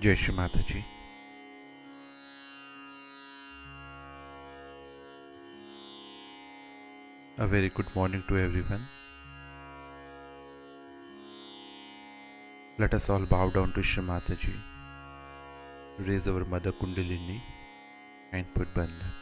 Jai Shri Mataji. A very good morning to everyone. Let us all bow down to Shri Mataji, raise our Mother Kundalini and put Bandhan.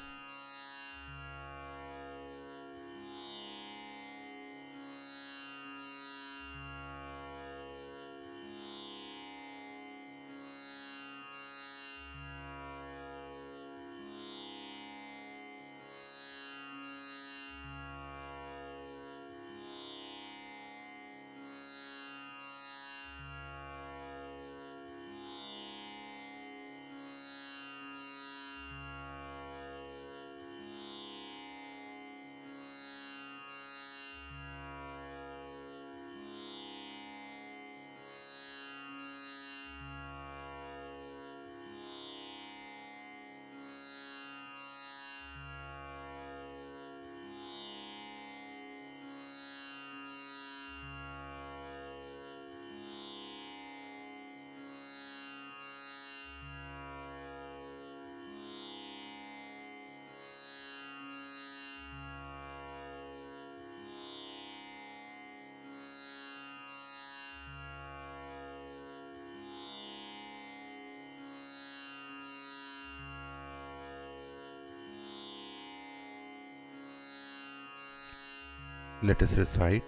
Let us recite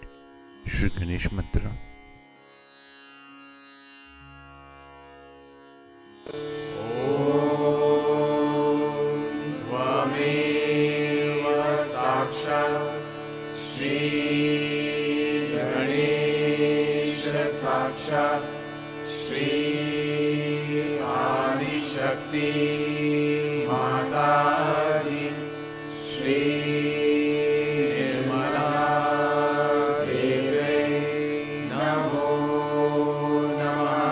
Shri Ganesh Mantra. साक्षात् श्री आदिशक्ति माताजी श्री निर्मला देवी नमो नमः।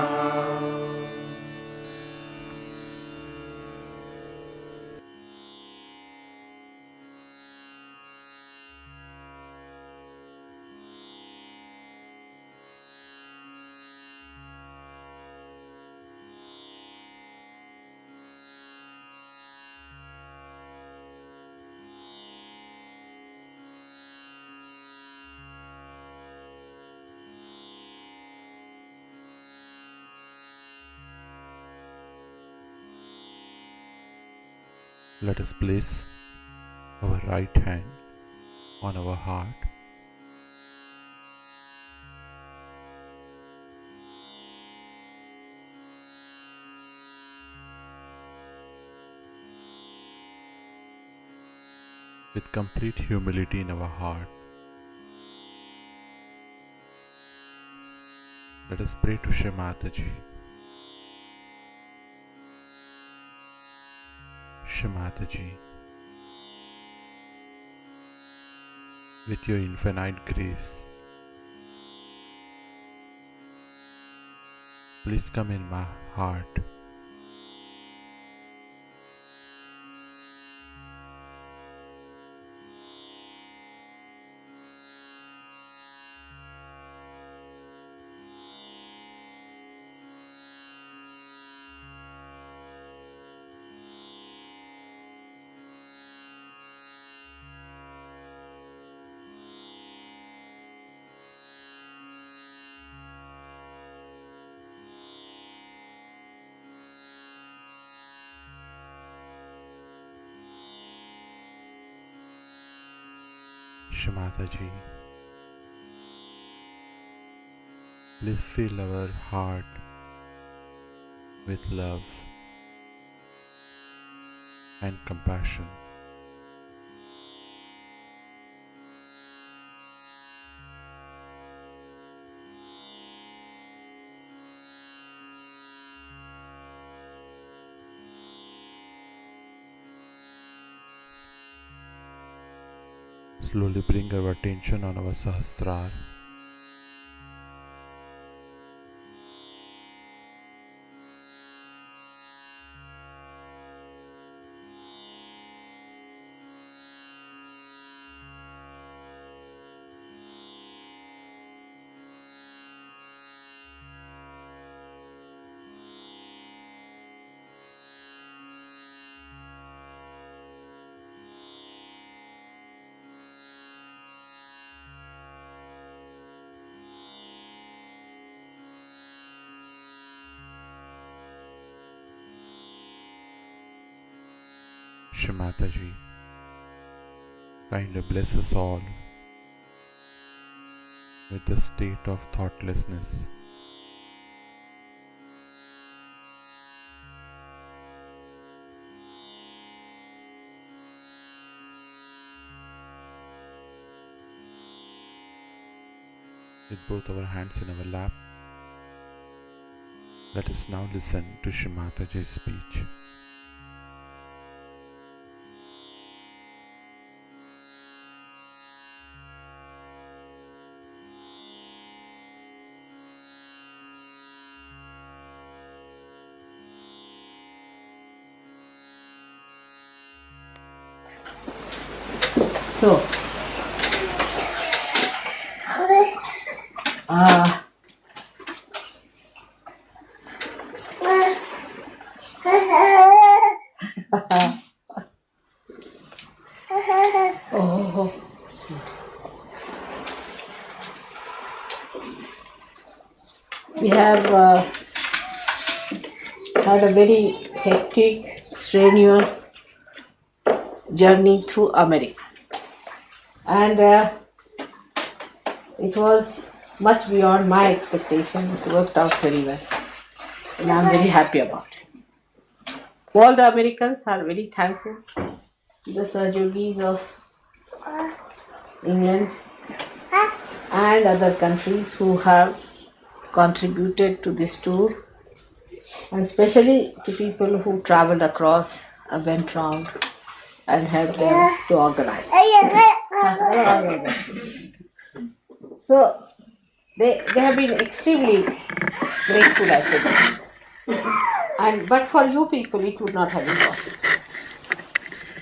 Let us place our right hand on our heart. With complete humility in our heart, let us pray to Shri Mataji. Shri Mataji, with your infinite grace, please come in my heart. Shri Mataji, please fill our heart with love and compassion. Slowly bring our attention on our Sahasrara. Shri Mataji, kindly bless us all with the state of thoughtlessness. With both our hands in our lap, let us now listen to Shri Mataji's speech. So, oh, we have had a very hectic, strenuous journey through America. And It was much beyond my expectation. It worked out very well. And I'm very happy about it. All the Americans are very thankful to the Sahajogis of England and other countries who have contributed to this tour, and especially to people who traveled across and went round and helped them to organize. So they have been extremely grateful, I think. And but for you people, it would not have been possible.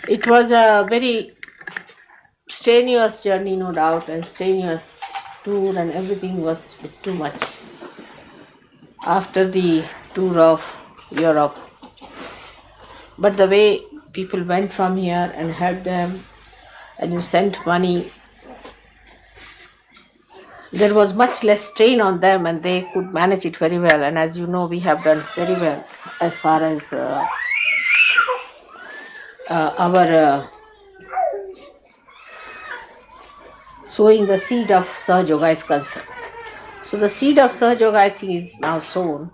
It was a very strenuous journey, no doubt, and strenuous tour, and everything was a bit too much. After the tour of Europe, but the way people went from here and helped them, and you sent money, there was much less strain on them, and they could manage it very well. And as you know, we have done very well as far as our sowing the seed of Sahaja Yoga is concerned. So the seed of Sahaja Yoga, I think, is now sown,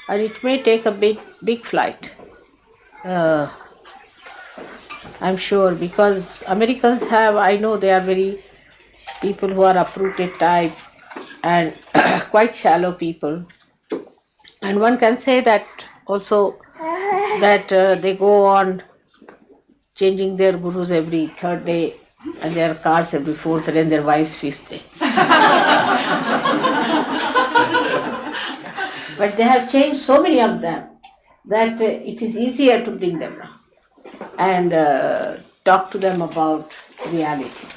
and it may take a big flight. I'm sure, because Americans have, I know they are very people who are uprooted type and quite shallow people. And one can say that also that they go on changing their gurus every third day and their cars every fourth day and their wives fifth day. But they have changed so many of them that it is easier to bring them around and talk to them about reality.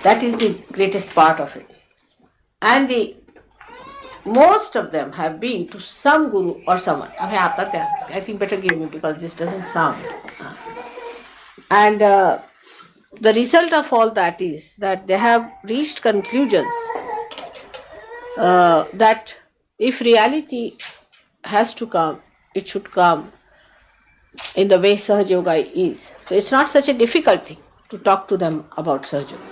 That is the greatest part of it. And most of them have been to some guru or someone. I think better give me, because this doesn't sound. And the result of all that is that they have reached conclusions that if reality has to come, it should come in the way Sahaja Yoga is. So it's not such a difficult thing to talk to them about Sahaja Yoga.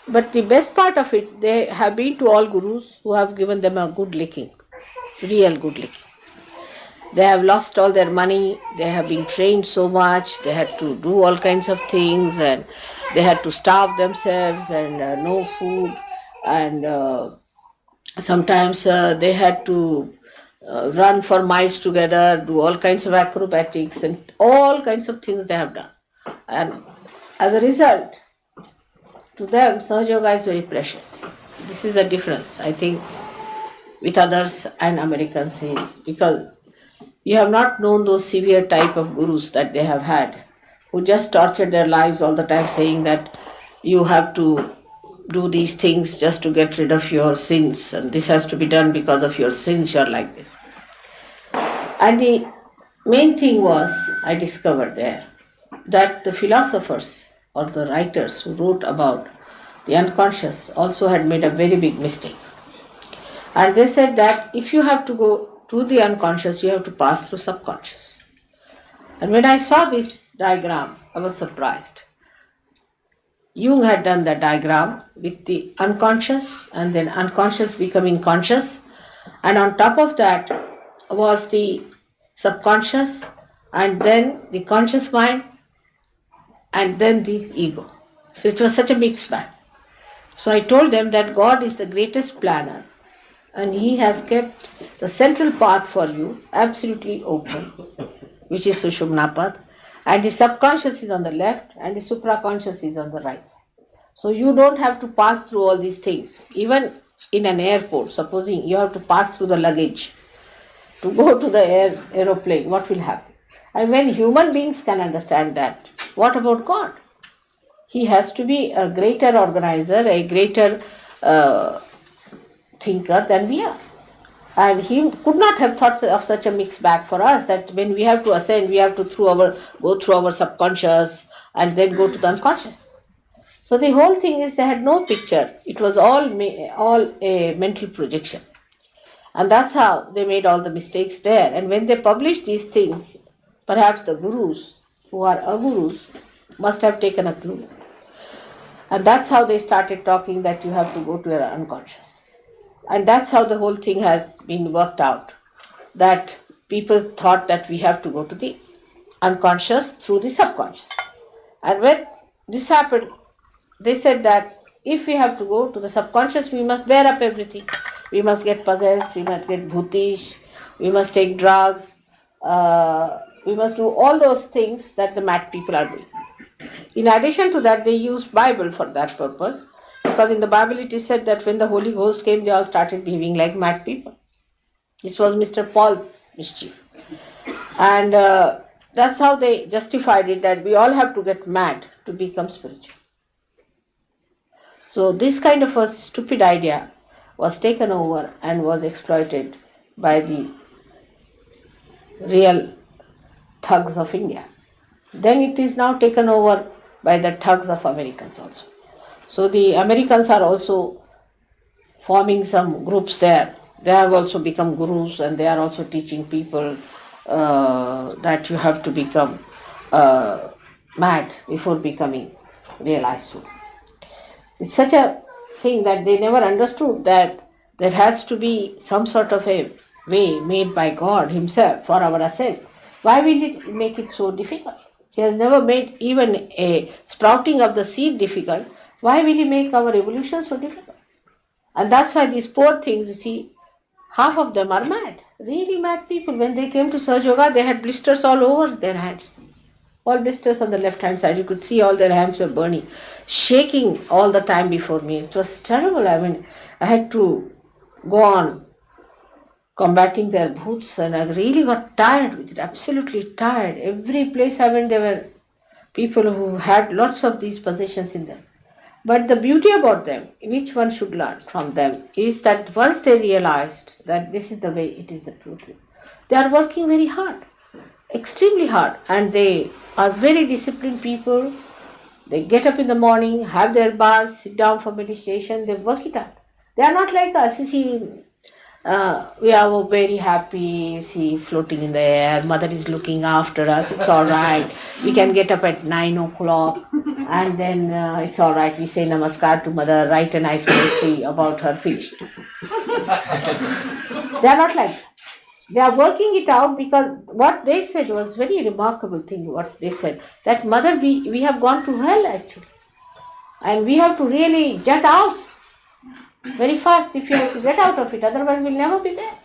But the best part of it, they have been to all gurus who have given them a good licking, real good licking. They have lost all their money, they have been trained so much, they had to do all kinds of things, and they had to starve themselves and no food, and sometimes they had to run for miles together, do all kinds of acrobatics and all kinds of things they have done. And as a result, to them, Sahaja Yoga is very precious. This is a difference, I think, with others and Americans, is because you have not known those severe type of gurus that they have had, who just tortured their lives all the time, saying that you have to do these things just to get rid of your sins, and this has to be done because of your sins, you are like this. And the main thing was, I discovered there, that the philosophers or the writers who wrote about the unconscious also had made a very big mistake. And they said that if you have to go to the unconscious, you have to pass through subconscious. And when I saw this diagram, I was surprised. Jung had done that diagram with the unconscious and then unconscious becoming conscious, and on top of that was the subconscious, and then the conscious mind, and then the ego. So it was such a mixed bag. So I told them that God is the greatest planner, and He has kept the central path for you absolutely open, which is Sushumna path, and the subconscious is on the left and the supraconscious is on the right side. So you don't have to pass through all these things. Even in an airport, supposing you have to pass through the luggage to go to the aeroplane, what will happen? And when human beings can understand that, what about God? He has to be a greater organizer, a greater thinker than we are. And He could not have thought of such a mixed bag for us, that when we have to ascend, we have to go through our subconscious and then go to the unconscious. So the whole thing is, they had no picture. It was all a mental projection. And that's how they made all the mistakes there. And when they published these things, perhaps the gurus, who are agurus, must have taken a clue. And that's how they started talking that you have to go to your unconscious. And that's how the whole thing has been worked out. That people thought that we have to go to the unconscious through the subconscious. And when this happened, they said that if we have to go to the subconscious, we must bear up everything. We must get possessed, we must get bhutish, we must take drugs, we must do all those things that the mad people are doing. In addition to that, they used Bible for that purpose, because in the Bible it is said that when the Holy Ghost came, they all started behaving like mad people. This was Mr. Paul's mischief. And that's how they justified it, that we all have to get mad to become spiritual. So this kind of a stupid idea was taken over and was exploited by the real thugs of India. Then it is now taken over by the thugs of Americans also. So the Americans are also forming some groups there. They have also become gurus, and they are also teaching people that you have to become mad before becoming realized soul. It's such a thing that they never understood, that there has to be some sort of a way made by God Himself for our ascent. Why will He make it so difficult? He has never made even a sprouting of the seed difficult. Why will He make our evolution so difficult? And that's why these poor things, you see, half of them are mad, really mad people. When they came to Sahaja Yoga, they had blisters all over their hands. All blisters on the left hand side. You could see all their hands were burning, shaking all the time before me. It was terrible. I mean, I had to go on combating their bhoots, and I really got tired with it, absolutely tired. Every place I went, there were people who had lots of these possessions in them. But the beauty about them, which one should learn from them, is that once they realized that this is the way, it is the truth, they are working very hard, extremely hard, and they are very disciplined people. They get up in the morning, have their baths, sit down for meditation, they work it out. They are not like us. You see, we are very happy, see, floating in the air, mother is looking after us, it's all right. We can get up at 9 o'clock and then it's all right. We say namaskar to mother, write a nice poetry about her, finished. They are not like that. They are working it out, because what they said was very remarkable thing. What they said, that mother, we have gone to hell actually, and we have to really get out very fast if you have to get out of it, otherwise we'll never be there,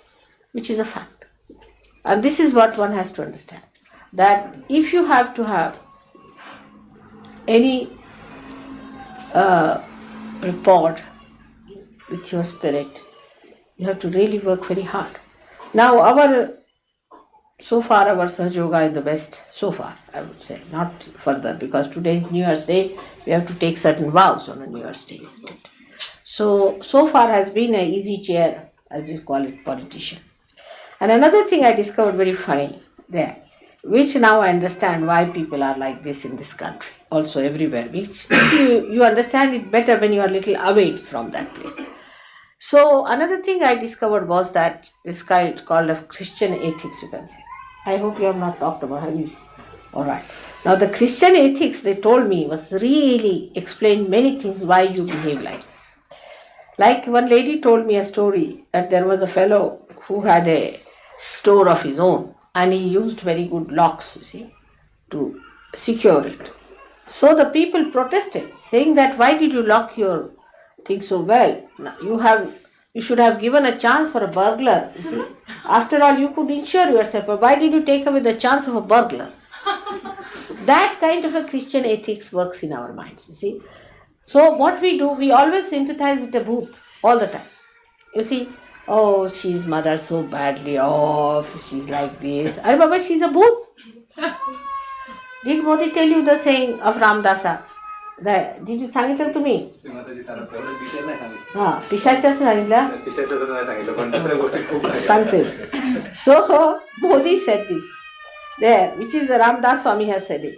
which is a fact. And this is what one has to understand, that if you have to have any rapport with your spirit, you have to really work very hard. Now so far our Sahaja Yoga is the best, so far I would say, not further, because today is New Year's Day, we have to take certain vows on a New Year's Day, isn't it? So far has been an easy chair, as you call it, politician. And another thing I discovered very funny there, which now I understand why people are like this in this country, also everywhere, which you understand it better when you are a little away from that place. So another thing I discovered was that this guy is called a Christian ethics, you can say. I hope you have not talked about, have you? All right. Now the Christian ethics, they told me, was really explained many things why you behave like this. Like one lady told me a story that there was a fellow who had a store of his own, and he used very good locks, you see, to secure it. So the people protested, saying that why did you lock your things so well? You should have given a chance for a burglar, you see. After all, you could insure yourself, but why did you take away the chance of a burglar? That kind of a Christian ethics works in our minds, you see. So what we do, we always sympathize with the bhoot all the time. You see, oh, she's mother so badly off, she's like this. I remember she's a bhoot. Did Modi tell you the saying of Ramdasa? Did you सांगितलं तुम्ही? हां, पिशाच्याच सांगितलं? सांगते. So Modi said this there, which is Ramdas Swami has said it.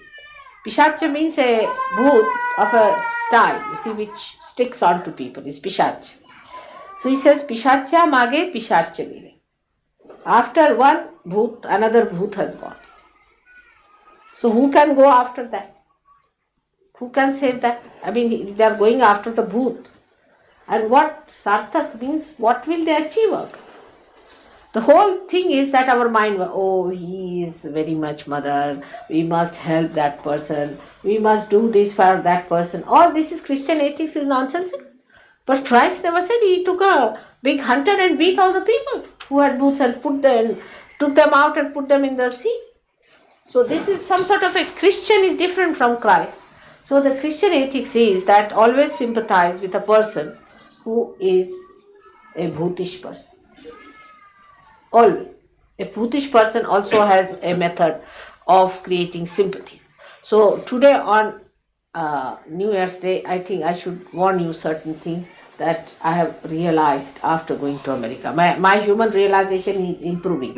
Pishacha means a bhoot of a style, you see, which sticks on to people, is Pishach. So he says, Pishacha mage Pishacha gire. After one bhoot, another bhoot has gone. So who can go after that? Who can save that? I mean, they are going after the bhoot. And what sarthak means, what will they achieve out? The whole thing is that our mind, oh, he is very much mother, we must help that person, we must do this for that person. All this is Christian ethics is nonsense. But Christ never said. He took a big hunter and beat all the people who had boots and took them out and put them in the sea. So this is some sort of a Christian is different from Christ. So the Christian ethics is that always sympathize with a person who is a bhutish person. Always. A bhutish person also has a method of creating sympathies. So today on New Year's Day, I think I should warn you certain things that I have realized after going to America. My human realization is improving.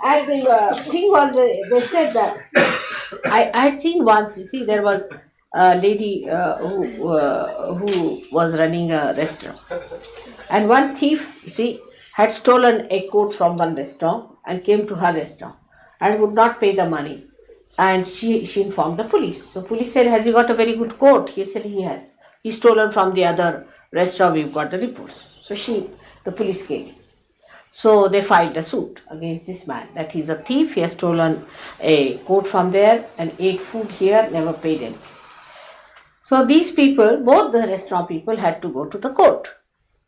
and the thing was, they said that I had seen once, you see, there was a lady who was running a restaurant. And one thief, you see, had stolen a coat from one restaurant and came to her restaurant and would not pay the money. And she informed the police. So police said, has he got a very good coat? He said, he has. He's stolen from the other restaurant, we've got the reports. So the police came. So they filed a suit against this man, that he's a thief, he has stolen a coat from there and ate food here, never paid him. So these people, both the restaurant people, had to go to the court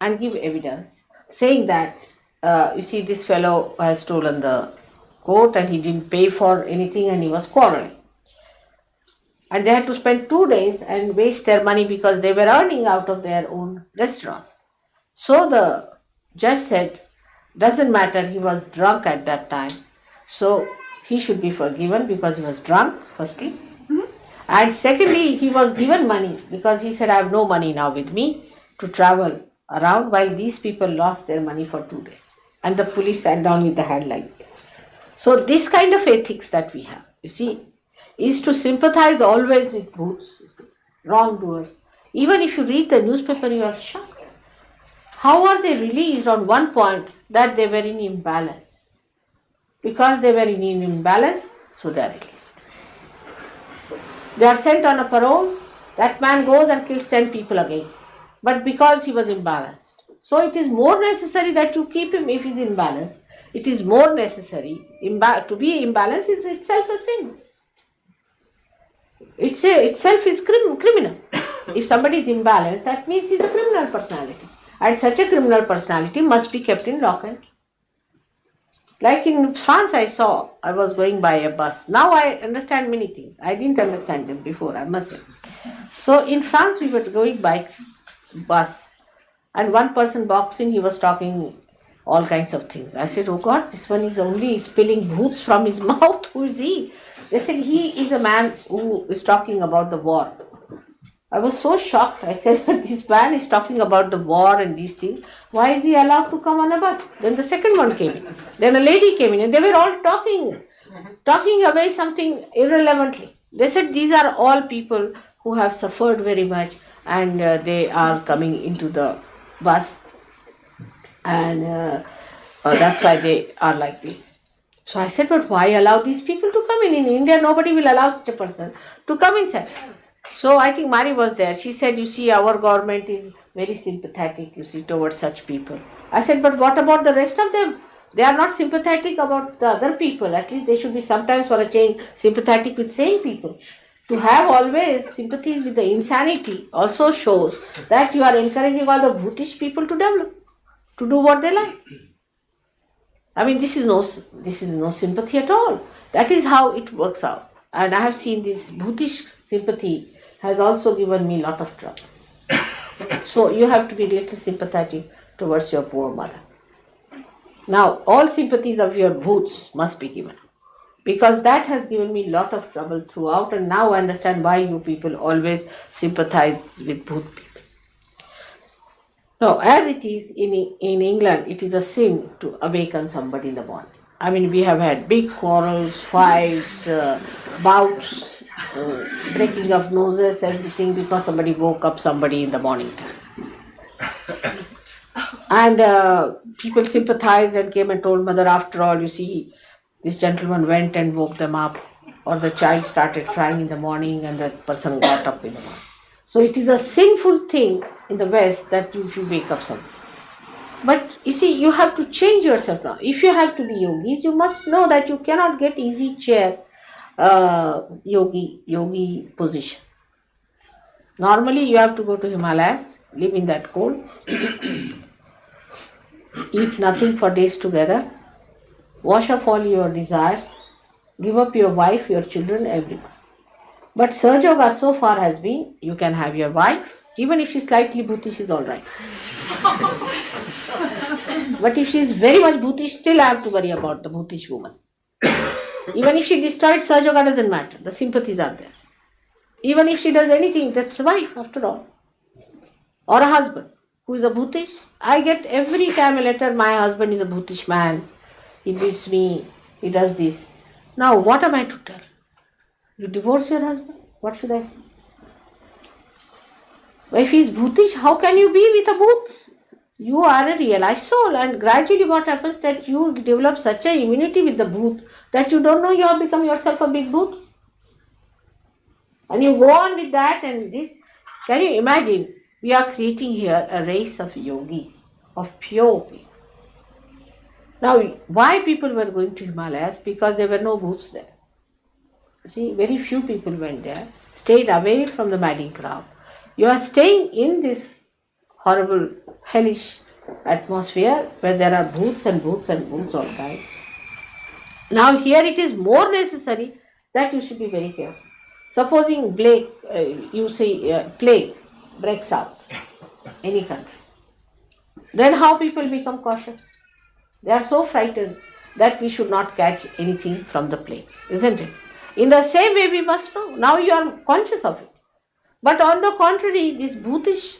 and give evidence, saying that, you see, this fellow has stolen the coat and he didn't pay for anything and he was quarreling. And they had to spend 2 days and waste their money because they were earning out of their own restaurants. So the judge said, doesn't matter, he was drunk at that time, so he should be forgiven because he was drunk, firstly. And secondly, he was given money because he said, I have no money now with me to travel around, while these people lost their money for 2 days. And the police sat down with the hand like this. So this kind of ethics that we have, you see, is to sympathize always with bhoots, wrongdoers. Even if you read the newspaper, you are shocked. How are they released on one point that they were in imbalance? Because they were in imbalance, so they are released. They are sent on a parole, that man goes and kills 10 people again. But because he was imbalanced. So it is more necessary that you keep him if he is imbalanced. It is more necessary. To be imbalanced is itself a sin. Itself is criminal. If somebody is imbalanced, that means he is a criminal personality. And such a criminal personality must be kept in lock and key. Like in France, I was going by a bus. Now I understand many things. I didn't understand them before, I must say. So in France, we were going by bus. And one person boxing, he was talking all kinds of things. I said, oh God, this one is only spilling bhoots from his mouth. Who is he? They said, he is a man who is talking about the war. I was so shocked. I said, this man is talking about the war and these things. Why is he allowed to come on a bus? Then the second one came in. Then a lady came in and they were all talking away something irrelevantly. They said, these are all people who have suffered very much and they are coming into the bus. And that's why they are like this. So I said, but why allow these people to come in? In India, nobody will allow such a person to come inside. So I think Mari was there. She said, you see, our government is very sympathetic, you see, towards such people. I said, but what about the rest of them? They are not sympathetic about the other people. At least they should be sometimes for a change sympathetic with sane people. To have always sympathies with the insanity also shows that you are encouraging all the bhutish people to develop, to do what they like. I mean, this is no sympathy at all. That is how it works out. And I have seen this bhutish sympathy has also given me a lot of trouble. So you have to be a little sympathetic towards your poor mother. Now, all sympathies of your bhoots must be given. Because that has given me a lot of trouble throughout, and now I understand why you people always sympathize with bhoot people. Now, as it is in England, it is a sin to awaken somebody in the morning. I mean, we have had big quarrels, fights, bouts, breaking of noses, everything because somebody woke up somebody in the morning time. And people sympathized and came and told mother, after all, you see, this gentleman went and woke them up, or the child started crying in the morning and the person got up in the morning. So it is a sinful thing in the West that you should wake up somebody. But you see, you have to change yourself now. If you have to be yogis, you must know that you cannot get easy chair yogi position. Normally, you have to go to Himalayas, live in that cold, eat nothing for days together, wash off all your desires, give up your wife, your children, everyone. But Sahaja Yoga so far has been, you can have your wife, even if she's slightly bhutish is alright. But if she is very much bhutish, still I have to worry about the bhutish woman. Even if she destroyed, Sahaja Yoga doesn't matter, the sympathies are there. Even if she does anything, that's a wife after all. Or a husband who is a bhutish. I get every time a letter, my husband is a bhutish man, he beats me, he does this. Now what am I to tell? You divorce your husband? What should I say? If he is bhutish, how can you be with a bhoot? You are a realized soul, and gradually what happens that you develop such an immunity with the bhoot that you don't know you have become yourself a big bhoot. And you go on with that and this. Can you imagine? We are creating here a race of yogis, of pure people. Now, why people were going to Himalayas? Because there were no booths there. See, very few people went there, stayed away from the madding crowd. You are staying in this horrible, hellish atmosphere where there are booths and booths and booths all kinds. Now, here it is more necessary that you should be very careful. Supposing plague breaks out any country, then how people become cautious? They are so frightened that we should not catch anything from the plague, isn't it? In the same way, we must know. Now you are conscious of it. But on the contrary, these bhutish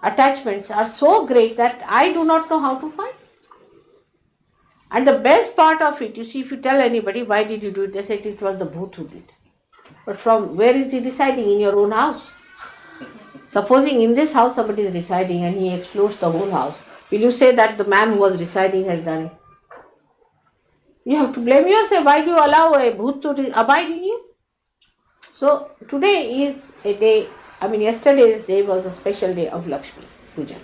attachments are so great that I do not know how to fight. And the best part of it, you see, if you tell anybody, why did you do it? They say it was the bhoot who did. But from where is he residing? In your own house. Supposing in this house somebody is residing and he explores the whole house, will you say that the man who was residing has done it? You have to blame yourself. Why do you allow a bhoot to abide in you? So today is a day, yesterday's day was a special day of Lakshmi Puja.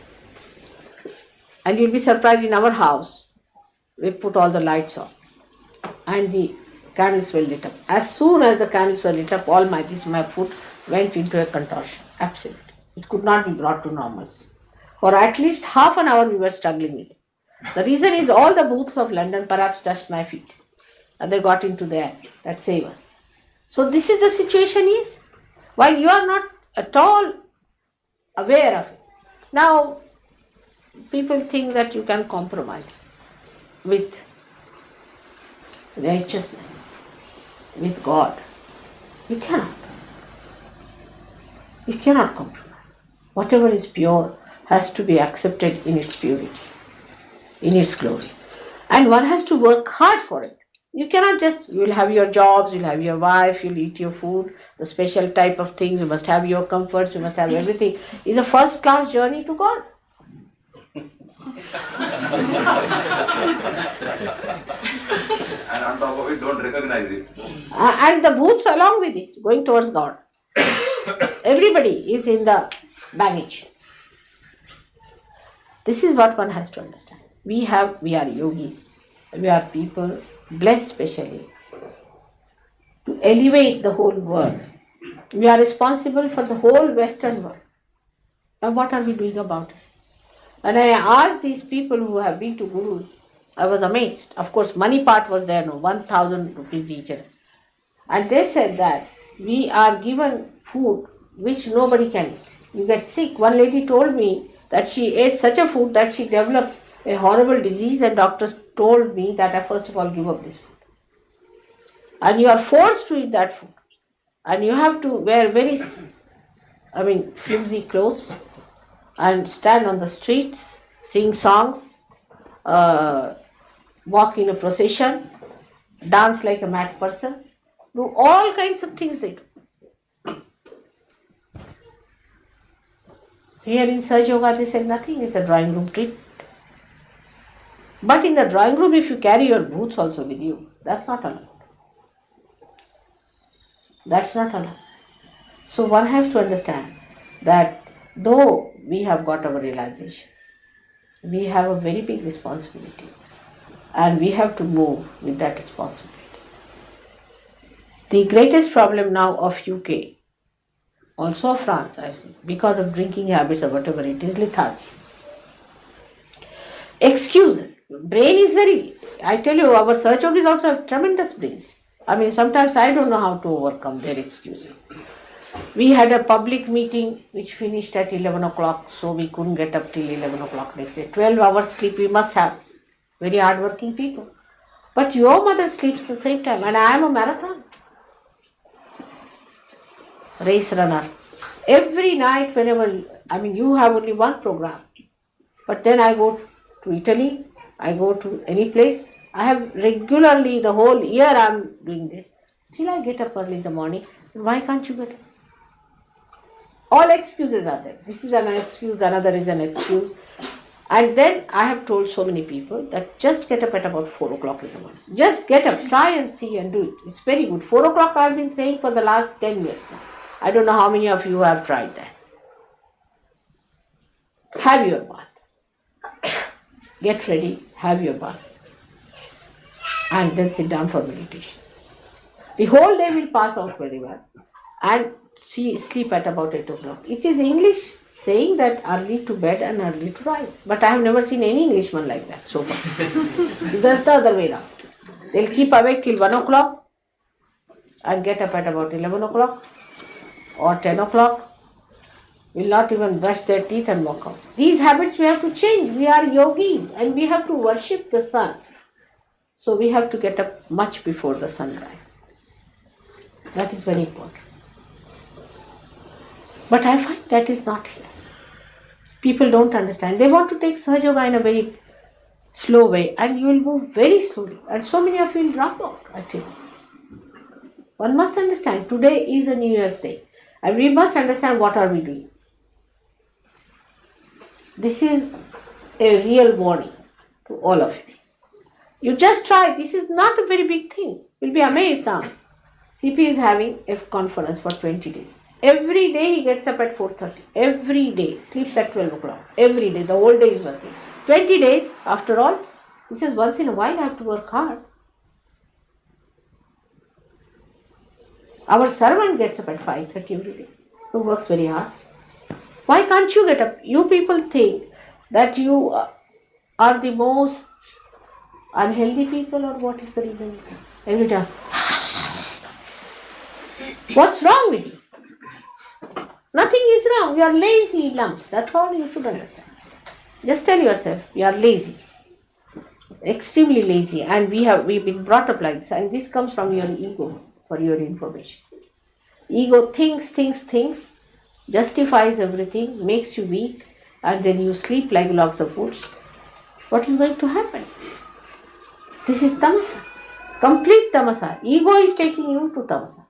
And you'll be surprised, in our house, we put all the lights on and the candles were lit up. As soon as the candles were lit up, my foot went into a contortion. Absolutely. It could not be brought to normalcy. For at least half an hour we were struggling with it. The reason is all the booths of London perhaps touched my feet. And they got into there. That save us. So this is the situation is. While you are not at all aware of it. Now, people think that you can compromise with righteousness, with God. You cannot. You cannot compromise. Whatever is pure has to be accepted in its purity, in its glory. And one has to work hard for it. You cannot just, you will have your jobs, you will have your wife, you will eat your food, the special type of things, you must have your comforts, you must have everything. It's a first class journey to God. And on top of it, don't recognize it. And the booths along with it, going towards God. Everybody is in the baggage. This is what one has to understand. We are yogis. We are people blessed specially to elevate the whole world. We are responsible for the whole Western world. Now what are we doing about it? When I asked these people who have been to Guru, I was amazed. Of course, money part was there, 1,000 rupees each. And they said that we are given food which nobody can eat. You get sick. One lady told me that she ate such a food that she developed a horrible disease, and doctors told me that I first of all give up this food. And you are forced to eat that food. And you have to wear very, flimsy clothes and stand on the streets, sing songs, walk in a procession, dance like a mad person, do all kinds of things they do. Here in Sahaja Yoga they said nothing, it's a drawing room treat. But in the drawing room, if you carry your boots also with you, that's not allowed. That's not allowed. So one has to understand that though we have got our realization, we have a very big responsibility and we have to move with that responsibility. The greatest problem now of UK, also of France, I see, because of drinking habits or whatever it is, lethargy. Excuses. Brain is very, I tell you, our search yogis also have tremendous brains. I mean, sometimes I don't know how to overcome their excuses. We had a public meeting which finished at 11 o'clock, so we couldn't get up till 11 o'clock next day. 12 hours sleep we must have. Very hardworking people. But your mother sleeps the same time, and I am a marathon race runner. Every night, whenever, I mean, you have only one program, but then I go to Italy, I go to any place. I have regularly, the whole year I am doing this. Still I get up early in the morning. Why can't you get up? All excuses are there. This is an excuse, another is an excuse. And then I have told so many people that just get up at about 4 o'clock in the morning. Just get up, try and see and do it. It's very good. 4 o'clock I have been saying for the last 10 years now. I don't know how many of you have tried that. Have your bath. Get ready, have your bath. And then sit down for meditation. The whole day will pass out very well. And sleep at about 8 o'clock. It is English saying that early to bed and early to rise. But I have never seen any Englishman like that so far. It's just the other way around. They'll keep awake till 1 o'clock and get up at about 11 o'clock or 10 o'clock. Will not even brush their teeth and walk out. These habits we have to change. We are yogis and we have to worship the sun. So we have to get up much before the sunrise. That is very important. But I find that is not here. People don't understand. They want to take Sahaja Yoga in a very slow way and you will move very slowly. And so many of you will drop out, I tell you. One must understand, today is a New Year's Day. And we must understand what are we doing. This is a real warning to all of you. You just try. This is not a very big thing. You'll be amazed now. CP is having a conference for 20 days. Every day he gets up at 4:30. Every day. Sleeps at 12 o'clock. Every day. The whole day is working. 20 days, after all, he says once in a while I have to work hard. Our servant gets up at 5:30 every day. Who works very hard. Why can't you get up? You people think that you are the most unhealthy people, or what is the reason? Every time. What's wrong with you? Nothing is wrong. You are lazy lumps. That's all you should understand. Just tell yourself you are lazy. Extremely lazy, and we've been brought up like this, and this comes from your ego, for your information. Ego thinks, justifies everything, makes you weak, and then you sleep like logs of wood. What is going to happen? This is tamasa. Complete tamasa. Ego is taking you to tamasa.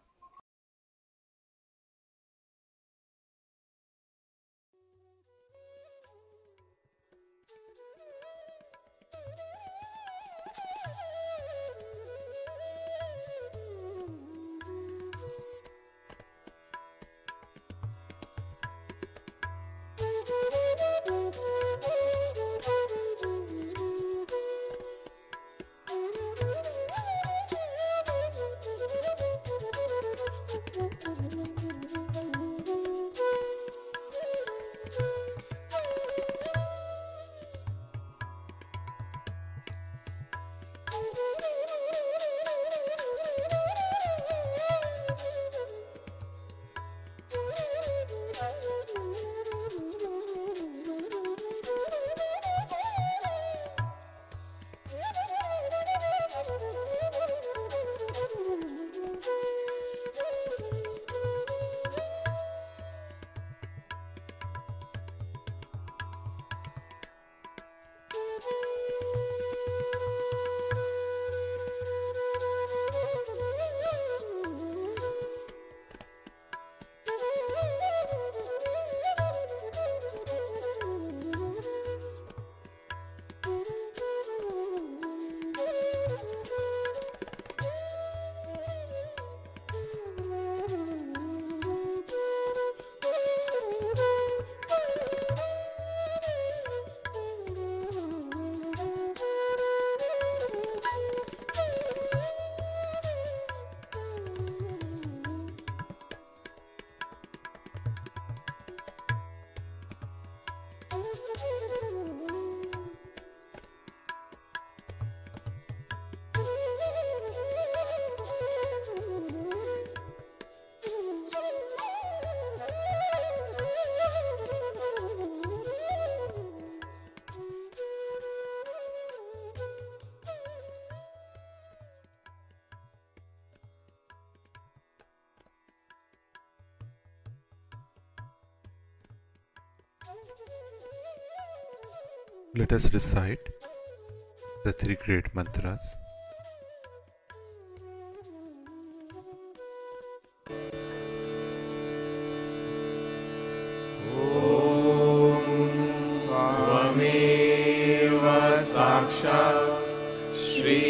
Let us recite the three great mantras. त्वमेव साक्षात् श्री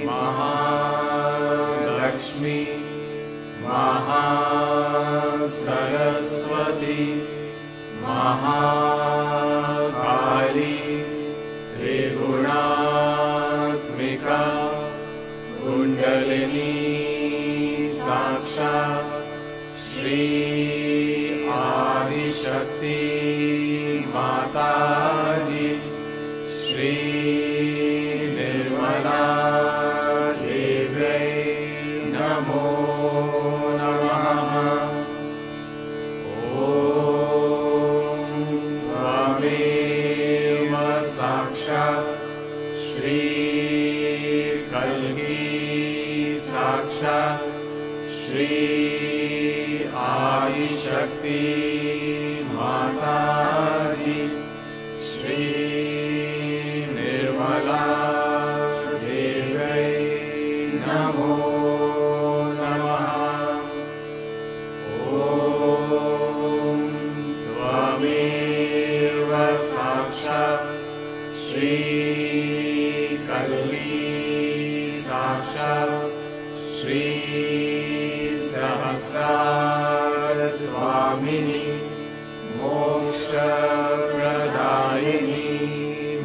महालक्ष्मी महासरस्वती महाकाली त्रिगुणात्मिका कुण्डलिनी साक्षात् श्री आदिशक्ति माताजी श्री निर्मला देव्यै नमो नमः। ॐ त्वमेव साक्षात् श्री कल्की साक्षात् श्री आदिशक्ति माताजी श्री निर्मला देव्यै नमो नमः। ॐ त्वमेव साक्षात् श्री कल्की साक्षात् श्री सहस्रार स्वामिनी मोक्षप्रदायिनी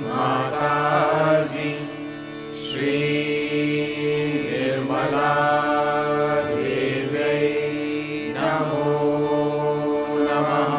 माताजी श्री निर्मला देव्यै नमो नमः।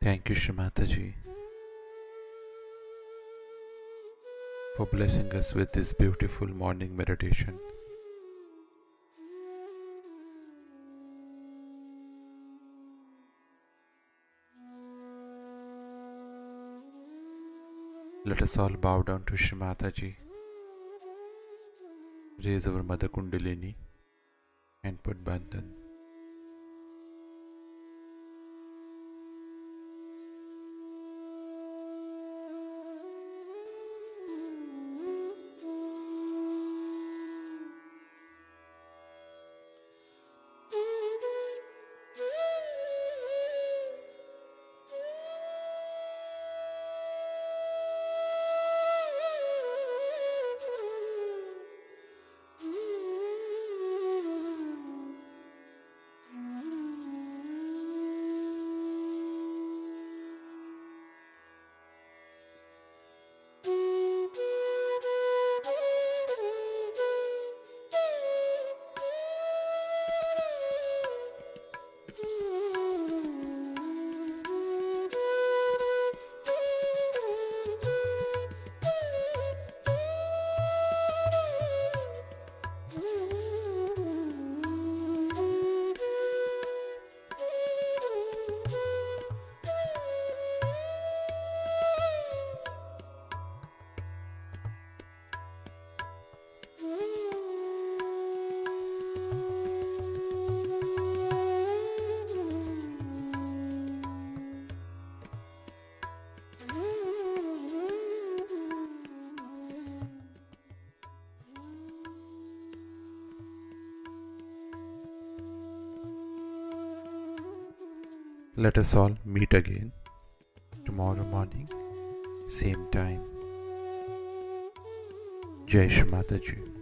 Thank you, Shri Mataji, for blessing us with this beautiful morning meditation. Let us all bow down to Shri Mataji, raise our Mother Kundalini and put Bandhan. Let us all meet again tomorrow morning, same time. Jai Shri Mataji.